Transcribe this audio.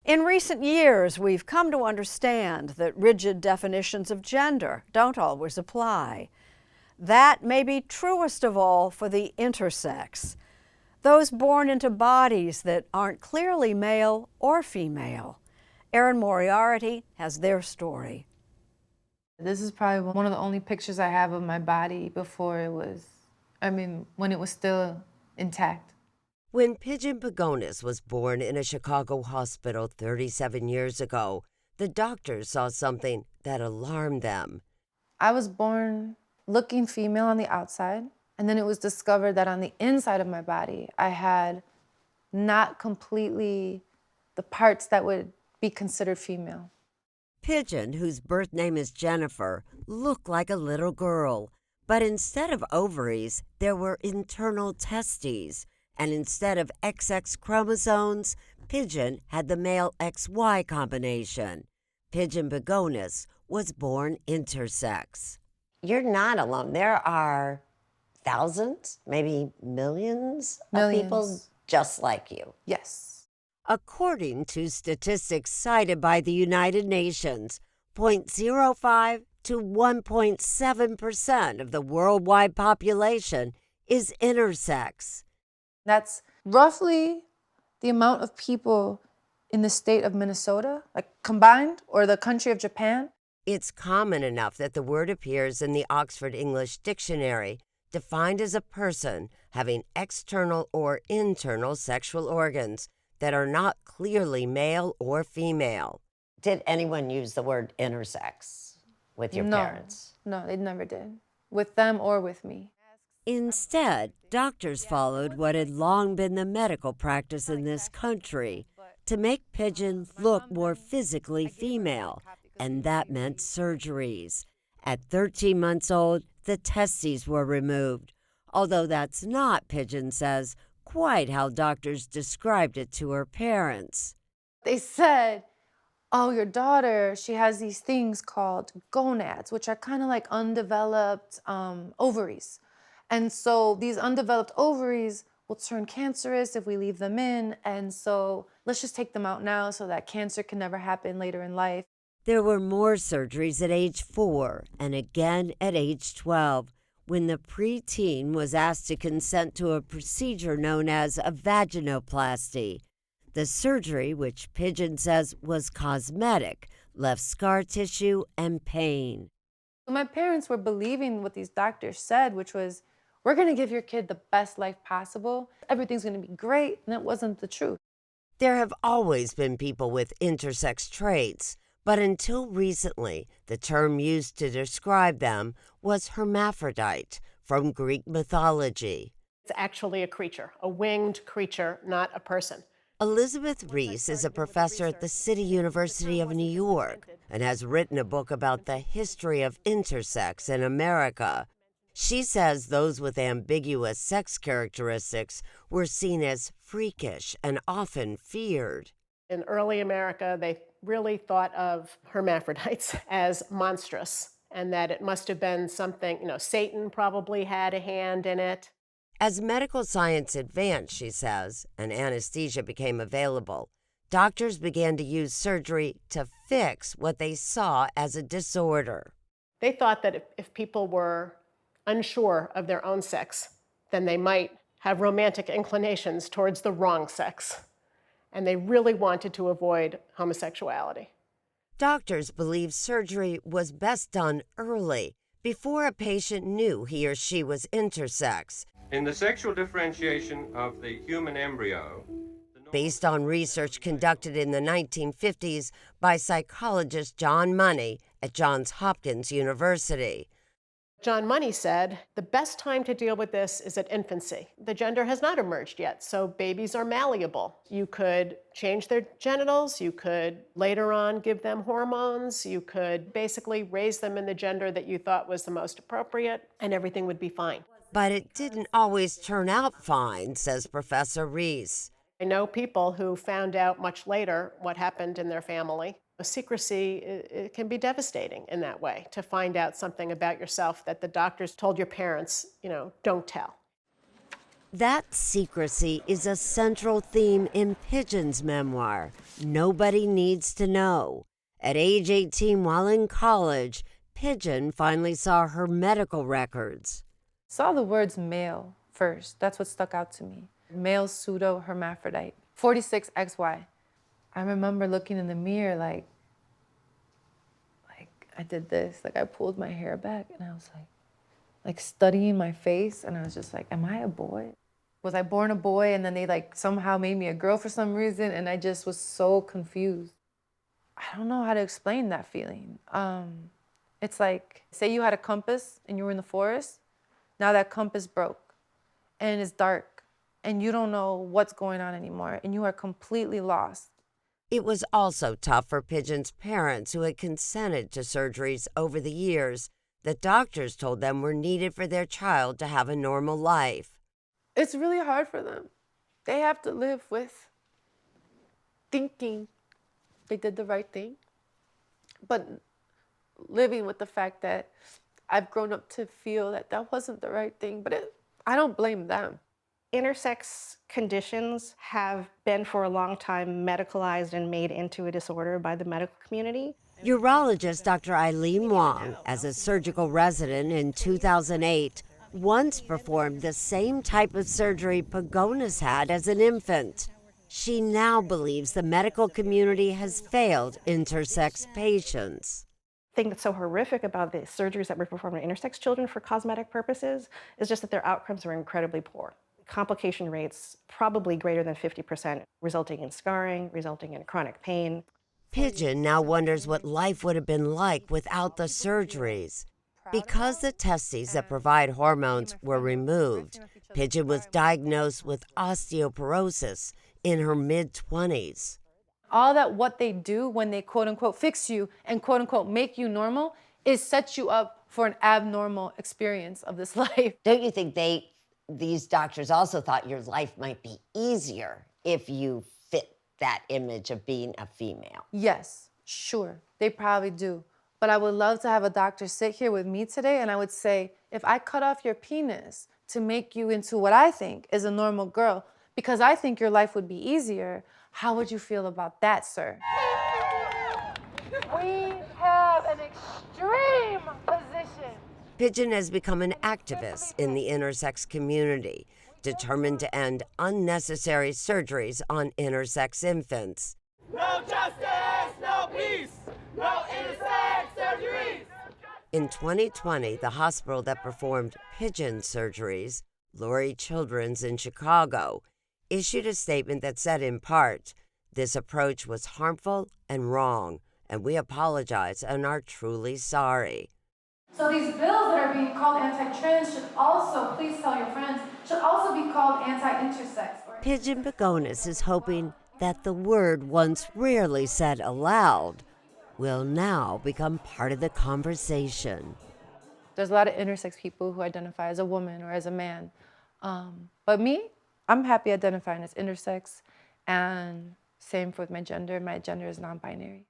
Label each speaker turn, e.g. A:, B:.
A: In recent years, we've come to understand that rigid definitions of gender don't always apply. That may be truest of all for the intersex, those born into bodies that aren't clearly male or female. Erin Moriarty has their story.
B: This is probably one of the only pictures I have of my body before it was, when it was still intact.
C: When Pidgeon Pagonis was born in a Chicago hospital 37 years ago, the doctors saw something that alarmed them.
B: I was born looking female on the outside, and then it was discovered that on the inside of my body, I had not completely the parts that would be considered female.
C: Pigeon, whose birth name is Jennifer, looked like a little girl, but instead of ovaries, there were internal testes. And instead of XX chromosomes, Pigeon had the male XY combination. Pidgeon Pagonis was born intersex.
D: You're not alone. There are thousands, maybe millions of people just like you.
B: Yes.
C: According to statistics cited by the United Nations, 0.05 to 1.7% of the worldwide population is intersex.
B: That's roughly the amount of people in the state of Minnesota, like combined, or the country of Japan.
C: It's common enough that the word appears in the Oxford English Dictionary, defined as a person having external or internal sexual organs that are not clearly male or female.
D: Did anyone use the word intersex with your parents?
B: No, they never did. With them or with me.
C: Instead, doctors followed what had long been the medical practice in this country to make Pigeon look more physically female, and that meant surgeries. At 13 months old, the testes were removed, although that's not, Pigeon says, quite how doctors described it to her parents.
B: They said, oh, your daughter, she has these things called gonads, which are kind of like undeveloped ovaries. And so these undeveloped ovaries will turn cancerous if we leave them in. And so let's just take them out now so that cancer can never happen later in life.
C: There were more surgeries at age 4 and again at age 12 when the preteen was asked to consent to a procedure known as a vaginoplasty. The surgery, which Pigeon says was cosmetic, left scar tissue and pain.
B: My parents were believing what these doctors said, which was, we're going to give your kid the best life possible. Everything's going to be great. And that wasn't the truth.
C: There have always been people with intersex traits, but until recently, the term used to describe them was hermaphrodite from Greek mythology.
E: It's actually a creature, a winged creature, not a person.
C: Elizabeth Reis is a professor at the City University of New York and has written a book about the history of intersex in America. She says those with ambiguous sex characteristics were seen as freakish and often feared.
E: In early America, they really thought of hermaphrodites as monstrous, and that it must have been something, Satan probably had a hand in it.
C: As medical science advanced, she says, and anesthesia became available, doctors began to use surgery to fix what they saw as a disorder.
E: They thought that if people were unsure of their own sex, then they might have romantic inclinations towards the wrong sex. And they really wanted to avoid homosexuality.
C: Doctors believed surgery was best done early, before a patient knew he or she was intersex.
F: In the sexual differentiation of the human embryo,
C: based on research conducted in the 1950s by psychologist John Money at Johns Hopkins University.
E: John Money said, the best time to deal with this is at infancy. The gender has not emerged yet, so babies are malleable. You could change their genitals, you could later on give them hormones, you could basically raise them in the gender that you thought was the most appropriate, and everything would be fine.
C: But it didn't always turn out fine, says Professor Reis.
E: I know people who found out much later what happened in their family. Secrecy, it can be devastating in that way, to find out something about yourself that the doctors told your parents, don't tell.
C: That secrecy is a central theme in Pigeon's memoir, Nobody Needs to Know. At age 18, while in college, Pigeon finally saw her medical records.
B: Saw the words male first. That's what stuck out to me. Male pseudo-hermaphrodite, 46XY. I remember looking in the mirror like I did this, like I pulled my hair back and I was like studying my face, and I was just like, am I a boy? Was I born a boy and then they like somehow made me a girl for some reason, and I just was so confused. I don't know how to explain that feeling. It's like, say you had a compass and you were in the forest, now that compass broke and it's dark and you don't know what's going on anymore and you are completely lost.
C: It was also tough for Pigeon's parents, who had consented to surgeries over the years that doctors told them were needed for their child to have a normal life.
B: It's really hard for them. They have to live with thinking they did the right thing, but living with the fact that I've grown up to feel that that wasn't the right thing, but I don't blame them.
G: Intersex conditions have been for a long time medicalized and made into a disorder by the medical community.
C: Urologist Dr. Ilene Wong, as a surgical resident in 2008, once performed the same type of surgery Pagonis had as an infant. She now believes the medical community has failed intersex patients.
G: The thing that's so horrific about the surgeries that were performed on intersex children for cosmetic purposes is just that their outcomes are incredibly poor. Complication rates probably greater than 50%, resulting in scarring, resulting in chronic pain.
C: Pigeon now wonders what life would have been like without the surgeries. Because the testes that provide hormones were removed, Pigeon was diagnosed with osteoporosis in her mid-20s.
B: All that what they do when they quote unquote fix you and quote unquote make you normal is set you up for an abnormal experience of this life.
D: Don't you think these doctors also thought your life might be easier if you fit that image of being a female?
B: Yes, sure, they probably do. But I would love to have a doctor sit here with me today and I would say, if I cut off your penis to make you into what I think is a normal girl, because I think your life would be easier, how would you feel about that, sir? We have an extreme position.
C: Pigeon has become an activist in the intersex community, determined to end unnecessary surgeries on intersex infants.
H: No justice, no peace, no intersex surgeries.
C: In 2020, the hospital that performed Pigeon surgeries, Lurie Children's in Chicago, issued a statement that said in part, "This approach was harmful and wrong, and we apologize and are truly sorry."
B: So these bills that are being called anti-trans should also, please tell your friends, should also be called anti-intersex.
C: Pidgeon Pagonis is hoping that the word once rarely said aloud will now become part of the conversation.
B: There's a lot of intersex people who identify as a woman or as a man. But me, I'm happy identifying as intersex, and same with my gender. My gender is non-binary.